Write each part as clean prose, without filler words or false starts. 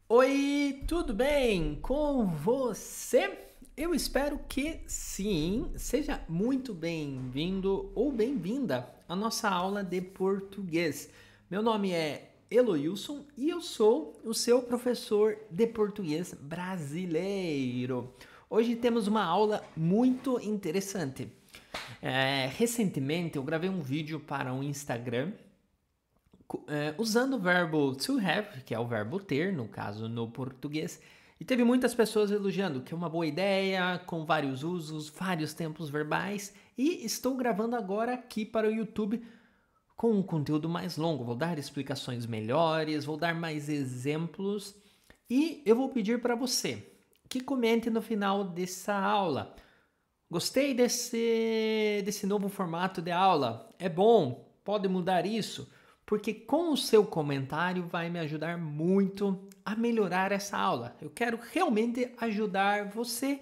Oi, tudo bem com você? Eu espero que sim. Seja muito bem-vindo ou bem-vinda à nossa aula de português. Meu nome é Eloilson e eu sou o seu professor de português brasileiro. Hoje temos uma aula muito interessante. Recentemente eu gravei um vídeo para o Instagram usando o verbo to have, que é o verbo ter, no caso no português, e teve muitas pessoas elogiando que é uma boa ideia, com vários usos, vários tempos verbais, e estou gravando agora aqui para o YouTube com um conteúdo mais longo. Vou dar explicações melhores, vou dar mais exemplos e eu vou pedir para você que comente no final dessa aula. Gostei desse novo formato de aula. É bom, pode mudar isso, porque com o seu comentário vai me ajudar muito a melhorar essa aula. Eu quero realmente ajudar você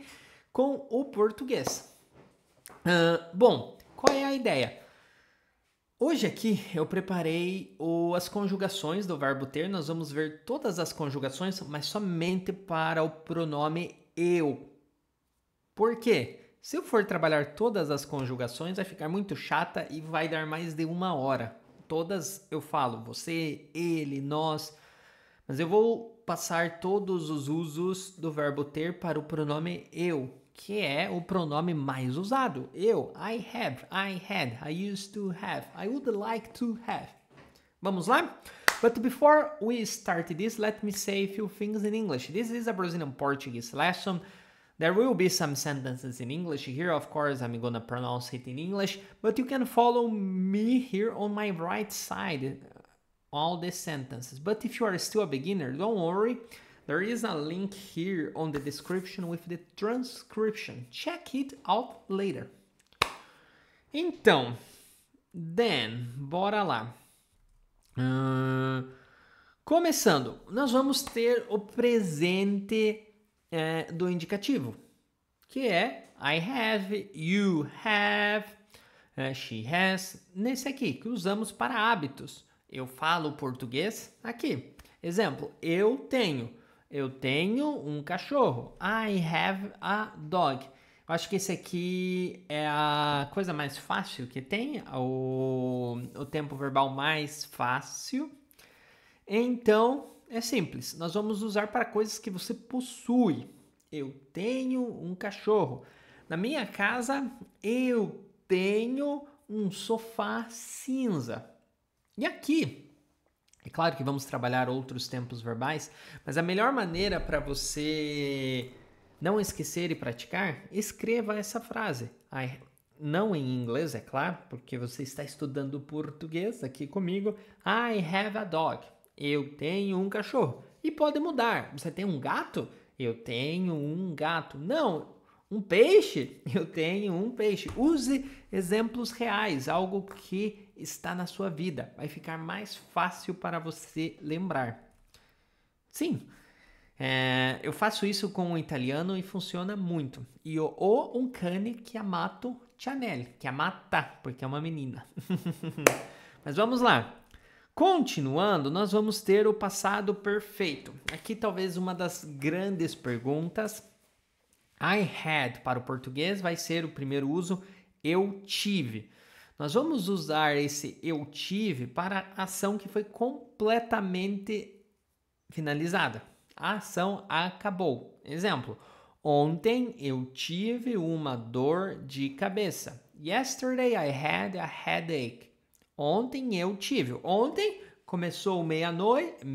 com o português. Bom, qual é a ideia? Hoje aqui eu preparei as conjugações do verbo ter. Nós vamos ver todas as conjugações, mas somente para o pronome eu. Por quê? Se eu for trabalhar todas as conjugações, vai ficar muito chata e vai dar mais de 1 hora. Todas eu falo você, ele, nós, mas eu vou passar todos os usos do verbo ter para o pronome eu, que é o pronome mais usado. Eu, I have, I had, I used to have, I would like to have. Vamos lá? But before we start this, let me say a few things in English. This is a Brazilian Portuguese lesson. There will be some sentences in English here. Of course, I'm gonna pronounce it in English, but you can follow me here on my right side, all the sentences. But if you are still a beginner, don't worry. There is a link here on the description with the transcription. Check it out later. Então, bora lá. Começando, nós vamos ter o presente do indicativo, que é I have, you have, she has, nesse aqui, que usamos para hábitos. Eu falo português aqui. Exemplo, eu tenho um cachorro. I have a dog. Eu acho que esse aqui é a coisa mais fácil que tem, o tempo verbal mais fácil. Então, é simples. Nós vamos usar para coisas que você possui. Eu tenho um cachorro. Na minha casa, eu tenho um sofá cinza. E aqui, é claro que vamos trabalhar outros tempos verbais, mas a melhor maneira para você não esquecer e praticar, escreva essa frase. Não em inglês, é claro, porque você está estudando português aqui comigo. I have a dog. Eu tenho um cachorro. E pode mudar. Você tem um gato? Eu tenho um gato. Não, um peixe? Eu tenho um peixe. Use exemplos reais, algo que está na sua vida. Vai ficar mais fácil para você lembrar. Sim, eu faço isso com o italiano e funciona muito. Io ho un cane chiamato Chanel. Chiamata, porque é uma menina. Mas vamos lá. Continuando, nós vamos ter o passado perfeito. Aqui talvez uma das grandes perguntas. I had para o português vai ser o primeiro uso, eu tive. Nós vamos usar esse eu tive para a ação que foi completamente finalizada. A ação acabou. Exemplo, ontem eu tive uma dor de cabeça. Yesterday I had a headache. Ontem eu tive. Ontem começou meia-noite,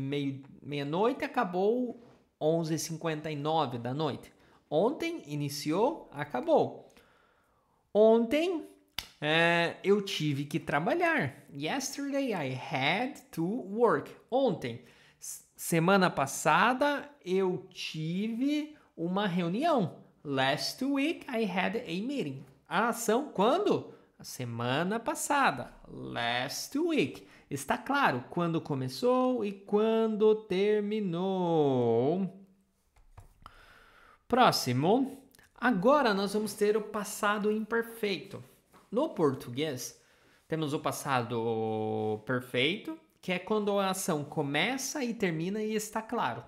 acabou 11h59 da noite. Ontem iniciou, acabou. Ontem eu tive que trabalhar. Yesterday I had to work. Ontem. Semana passada eu tive uma reunião. Last week I had a meeting. A ação quando? A semana passada. Last week. Está claro quando começou e quando terminou. Próximo. Agora nós vamos ter o passado imperfeito. No português, temos o passado perfeito, que é quando a ação começa e termina e está claro.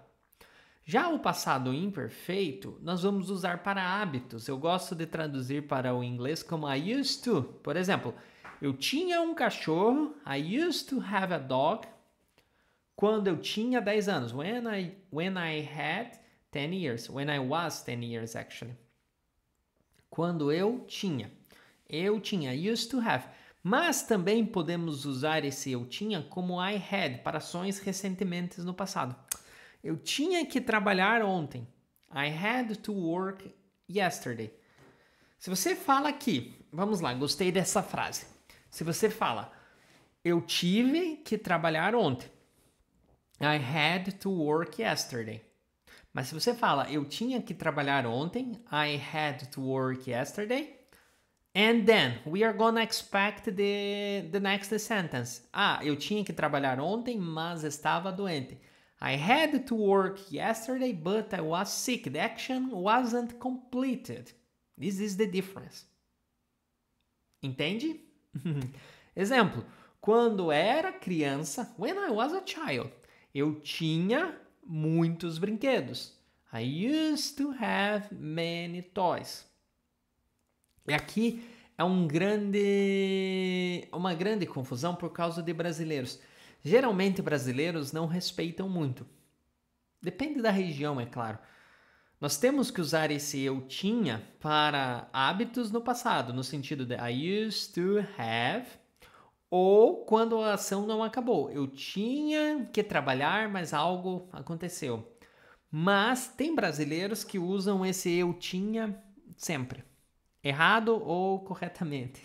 Já o passado imperfeito, nós vamos usar para hábitos. Eu gosto de traduzir para o inglês como I used to. Por exemplo, eu tinha um cachorro. I used to have a dog. Quando eu tinha 10 anos. When I had 10 years. When I was 10 years, actually. Quando eu tinha. Eu tinha. Used to have. Mas também podemos usar esse eu tinha como I had para ações recentemente no passado. Eu tinha que trabalhar ontem. I had to work yesterday. Se você fala aqui, vamos lá, gostei dessa frase. Se você fala, eu tive que trabalhar ontem. I had to work yesterday. Mas se você fala, eu tinha que trabalhar ontem. I had to work yesterday. And then, we are gonna expect the next sentence. Eu tinha que trabalhar ontem, mas estava doente. I had to work yesterday, but I was sick. The action wasn't completed. This is the difference. Entende? Exemplo. Quando era criança, when I was a child, eu tinha muitos brinquedos. I used to have many toys. E aqui é uma grande confusão por causa de brasileiros. Geralmente brasileiros não respeitam muito. Depende da região, é claro. Nós temos que usar esse eu tinha para hábitos no passado, no sentido de I used to have, ou quando a ação não acabou. Eu tinha que trabalhar, mas algo aconteceu. Mas tem brasileiros que usam esse eu tinha sempre. Errado ou corretamente.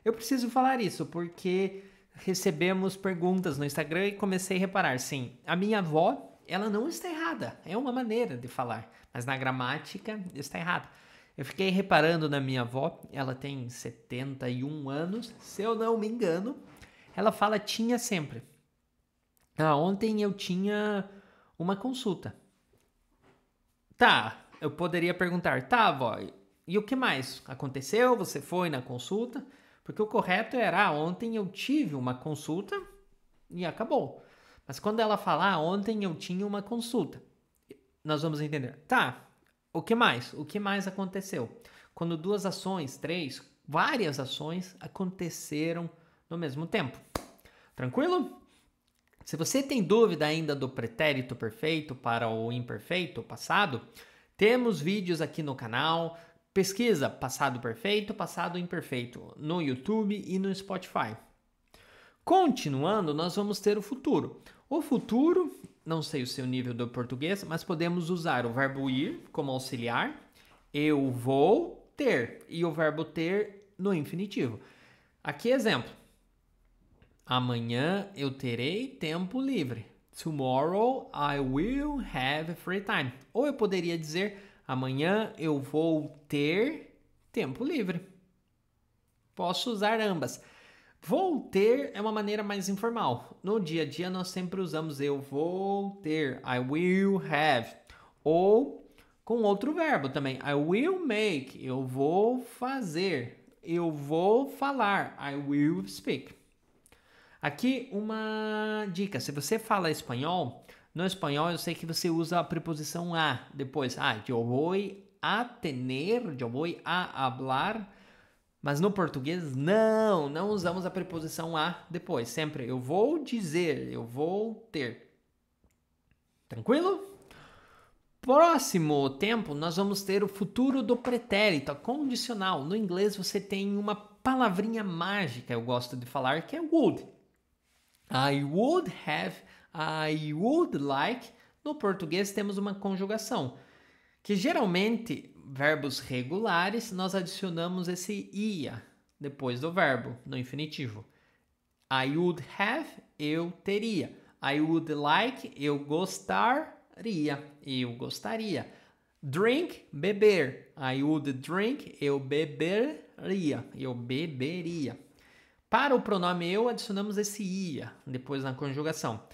Eu preciso falar isso porque recebemos perguntas no Instagram e comecei a reparar. Sim, a minha avó, ela não está errada. É uma maneira de falar, mas na gramática está errada. Eu fiquei reparando na minha avó, ela tem 71 anos, se eu não me engano. Ela fala tinha sempre. Ontem eu tinha uma consulta. Tá, eu poderia perguntar, tá, avó, e o que mais aconteceu? Você foi na consulta? Porque o correto era, ontem eu tive uma consulta e acabou. Mas quando ela fala, ontem eu tinha uma consulta, nós vamos entender, tá, o que mais? O que mais aconteceu? Quando duas ações, várias ações aconteceram no mesmo tempo. Tranquilo? Se você tem dúvida ainda do pretérito perfeito para o imperfeito, passado, temos vídeos aqui no canal. Pesquisa passado perfeito, passado imperfeito no YouTube e no Spotify. Continuando, nós vamos ter o futuro. O futuro, não sei o seu nível do português, mas podemos usar o verbo ir como auxiliar. Eu vou ter. E o verbo ter no infinitivo. Aqui, exemplo. Amanhã eu terei tempo livre. Tomorrow I will have free time. Ou eu poderia dizer, amanhã eu vou ter tempo livre. Posso usar ambas. Vou ter é uma maneira mais informal. No dia a dia nós sempre usamos eu vou ter, I will have. Ou com outro verbo também, I will make, eu vou fazer. Eu vou falar, I will speak. Aqui uma dica, se você fala espanhol, no espanhol eu sei que você usa a preposição a depois. Eu vou a tener, eu vou a hablar, mas no português não usamos a preposição a depois. Sempre eu vou dizer, eu vou ter. Tranquilo? Próximo tempo, nós vamos ter o futuro do pretérito, a condicional. No inglês você tem uma palavrinha mágica, eu gosto de falar, que é would. I would have, I would like. No português temos uma conjugação, que geralmente, verbos regulares, nós adicionamos esse ia depois do verbo, no infinitivo. I would have, eu teria. I would like, eu gostaria. Eu gostaria. Drink, beber. I would drink, eu beberia. Eu beberia. Para o pronome eu, adicionamos esse ia, depois na conjugação.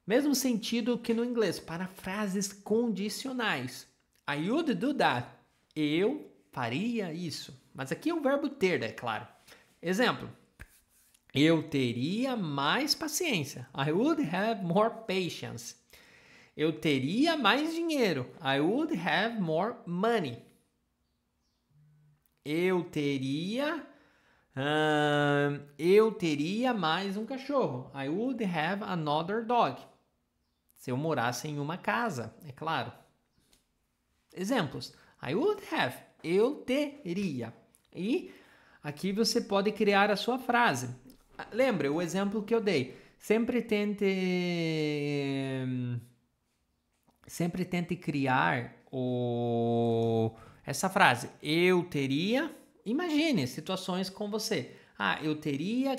Mesmo sentido que no inglês, para frases condicionais. I would do that. Eu faria isso. Mas aqui é o verbo ter, é claro. Exemplo. Eu teria mais paciência. I would have more patience. Eu teria mais dinheiro. I would have more money. Eu teria mais um cachorro. I would have another dog. Se eu morasse em uma casa, é claro. Exemplos. I would have. Eu teria. E aqui você pode criar a sua frase. Lembre o exemplo que eu dei. Sempre tente criar essa frase. Eu teria. Imagine situações com você. Eu teria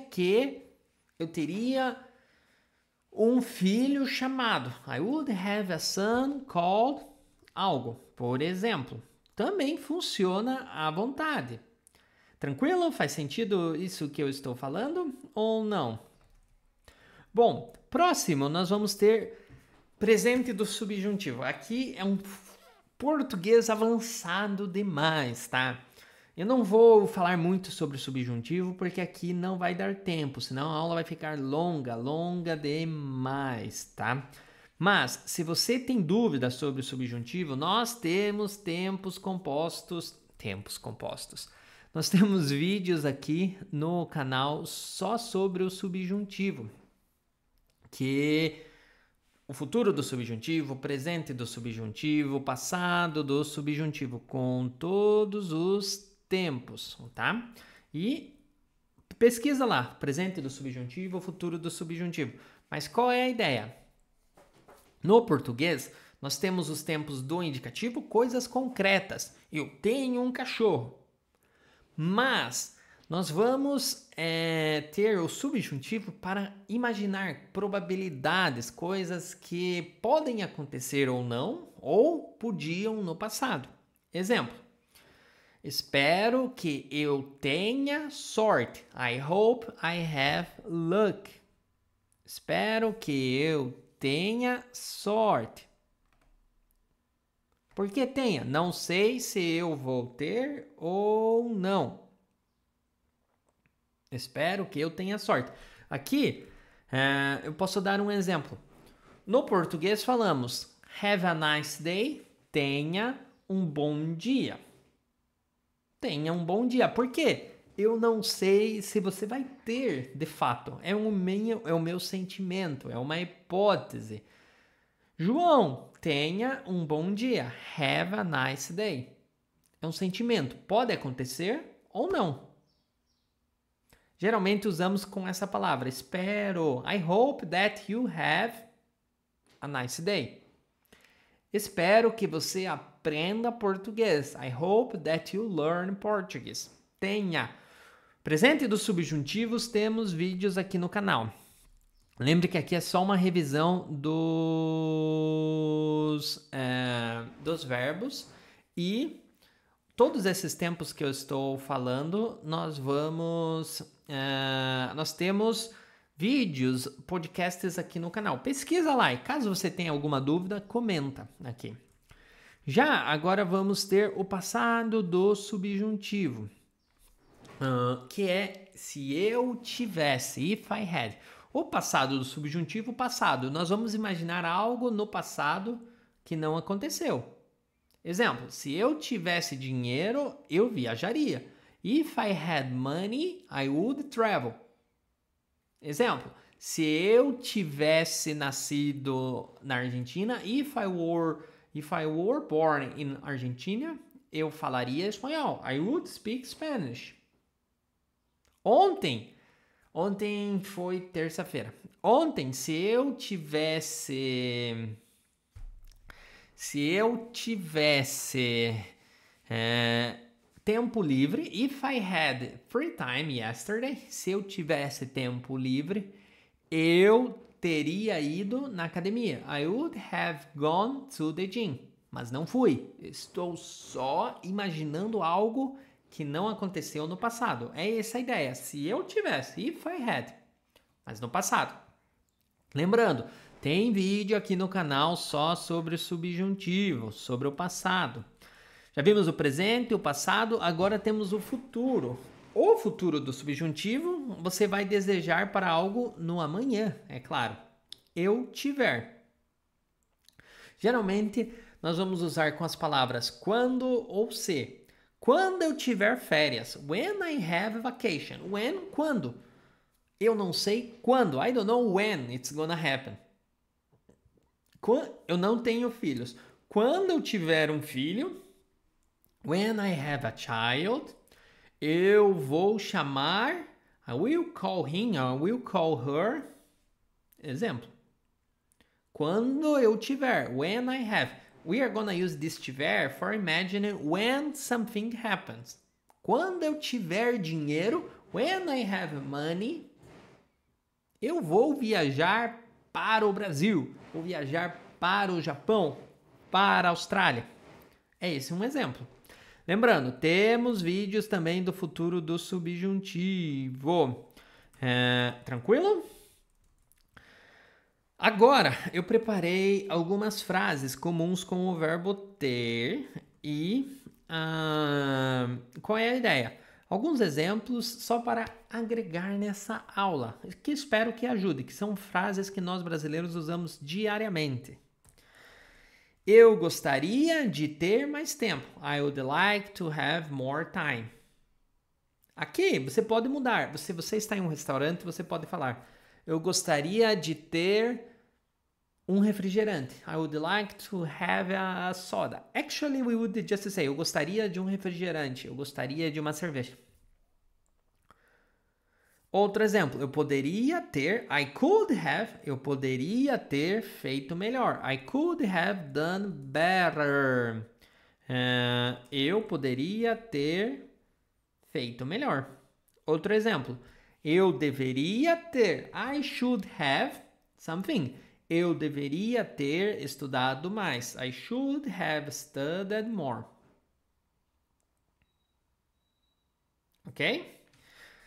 um filho chamado. I would have a son called algo. Por exemplo. Também funciona à vontade. Tranquilo? Faz sentido isso que eu estou falando ou não? Bom, próximo nós vamos ter presente do subjuntivo. Aqui é um português avançado demais, tá? Eu não vou falar muito sobre o subjuntivo porque aqui não vai dar tempo, senão a aula vai ficar longa demais, tá? Mas, se você tem dúvidas sobre o subjuntivo, nós temos tempos compostos. Nós temos vídeos aqui no canal só sobre o subjuntivo, que o futuro do subjuntivo, o presente do subjuntivo, o passado do subjuntivo, com todos os tempos, tá? E pesquisa lá, presente do subjuntivo, futuro do subjuntivo. Mas qual é a ideia? No português, nós temos os tempos do indicativo, coisas concretas. Eu tenho um cachorro. Mas nós vamos ter o subjuntivo para imaginar probabilidades, coisas que podem acontecer ou não, ou podiam no passado. Exemplo. Espero que eu tenha sorte. I hope I have luck. Espero que eu tenha sorte. Por que tenha? Não sei se eu vou ter ou não. Espero que eu tenha sorte. Aqui, eu posso dar um exemplo. No português falamos have a nice day. Tenha um bom dia. Tenha um bom dia. Por quê? Eu não sei se você vai ter, de fato. É o meu sentimento, é uma hipótese. João, tenha um bom dia. Have a nice day. É um sentimento. Pode acontecer ou não. Geralmente usamos com essa palavra. Espero. I hope that you have a nice day. Espero que você aprenda português. I hope that you learn Portuguese. Tenha. Presente dos subjuntivos, temos vídeos aqui no canal. Lembre que aqui é só uma revisão dos verbos e todos esses tempos que eu estou falando, nós temos vídeos, podcasts aqui no canal. Pesquisa lá e caso você tenha alguma dúvida, comenta aqui. Já agora vamos ter o passado do subjuntivo, que é se eu tivesse, if I had. O passado do subjuntivo, passado. Nós vamos imaginar algo no passado que não aconteceu. Exemplo, se eu tivesse dinheiro, eu viajaria. If I had money, I would travel. Exemplo, se eu tivesse nascido na Argentina, if I were born in Argentina, eu falaria espanhol. I would speak Spanish. Ontem foi terça-feira. Ontem, se eu tivesse tempo livre, if I had free time yesterday, se eu tivesse tempo livre, eu teria ido na academia. I would have gone to the gym. Mas não fui. Estou só imaginando algo que não aconteceu no passado. É essa a ideia. Se eu tivesse, if I had. Mas no passado. Lembrando, tem vídeo aqui no canal só sobre o subjuntivo, sobre o passado. Já vimos o presente, o passado, agora temos o futuro. O futuro do subjuntivo, você vai desejar para algo no amanhã, é claro. Eu tiver. Geralmente, nós vamos usar com as palavras quando ou se. Quando eu tiver férias. When I have vacation. When, quando. Eu não sei quando. I don't know when it's gonna happen. Eu não tenho filhos. Quando eu tiver um filho. When I have a child. Eu vou chamar. I will call him. I will call her. Exemplo. Quando eu tiver. When I have. We are gonna use this tiver for imagining when something happens. Quando eu tiver dinheiro. When I have money. Eu vou viajar para o Brasil. Vou viajar para o Japão. Para a Austrália. É esse um exemplo. Lembrando, temos vídeos também do futuro do subjuntivo. Tranquilo? Agora, eu preparei algumas frases comuns com o verbo ter e qual é a ideia? Alguns exemplos só para agregar nessa aula, que espero que ajude, que são frases que nós brasileiros usamos diariamente. Eu gostaria de ter mais tempo. I would like to have more time. Aqui você pode mudar. Se você está em um restaurante, você pode falar: eu gostaria de ter um refrigerante. I would like to have a soda. Actually, we would just say: eu gostaria de um refrigerante. Eu gostaria de uma cerveja. Outro exemplo, eu poderia ter, eu poderia ter feito melhor. I could have done better. Eu poderia ter feito melhor. Outro exemplo, eu deveria ter, I should have something. Eu deveria ter estudado mais. I should have studied more. Ok?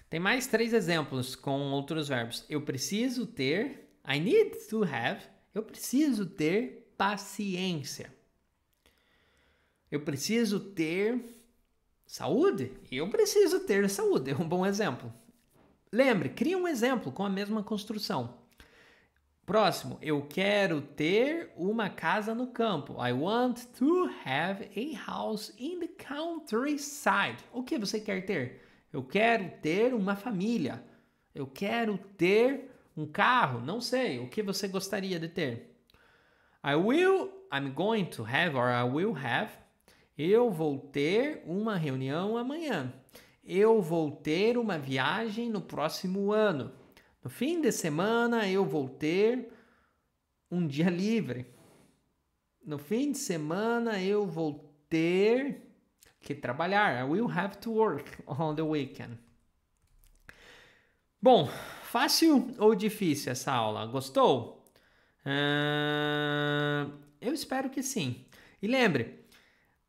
Tem mais 3 exemplos com outros verbos. Eu preciso ter, I need to have, eu preciso ter paciência. Eu preciso ter saúde? Eu preciso ter saúde, é um bom exemplo. Lembre, cria um exemplo com a mesma construção. Próximo, eu quero ter uma casa no campo. I want to have a house in the countryside. O que você quer ter? Eu quero ter uma família. Eu quero ter um carro. Não sei. O que você gostaria de ter? I'm going to have, or I will have. Eu vou ter uma reunião amanhã. Eu vou ter uma viagem no próximo ano. No fim de semana, eu vou ter um dia livre. No fim de semana, eu vou ter que trabalhar. I will have to work on the weekend. Bom, fácil ou difícil essa aula? Gostou? Eu espero que sim. E lembre,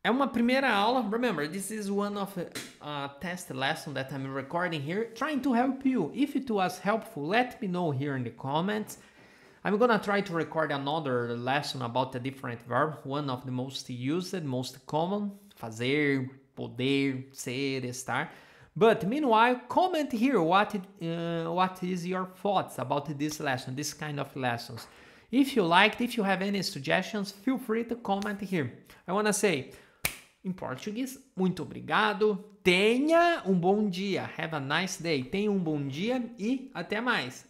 é uma primeira aula. Remember, this is one of a test lesson that I'm recording here, trying to help you. If it was helpful, let me know here in the comments. I'm gonna try to record another lesson about a different verb, one of the most used, most common. Fazer, poder, ser, estar. But meanwhile, comment here what is your thoughts about this lesson, this kind of lessons. If you liked, if you have any suggestions, feel free to comment here. I wanna say, em português, muito obrigado. Tenha um bom dia. Have a nice day. Tenha um bom dia e até mais.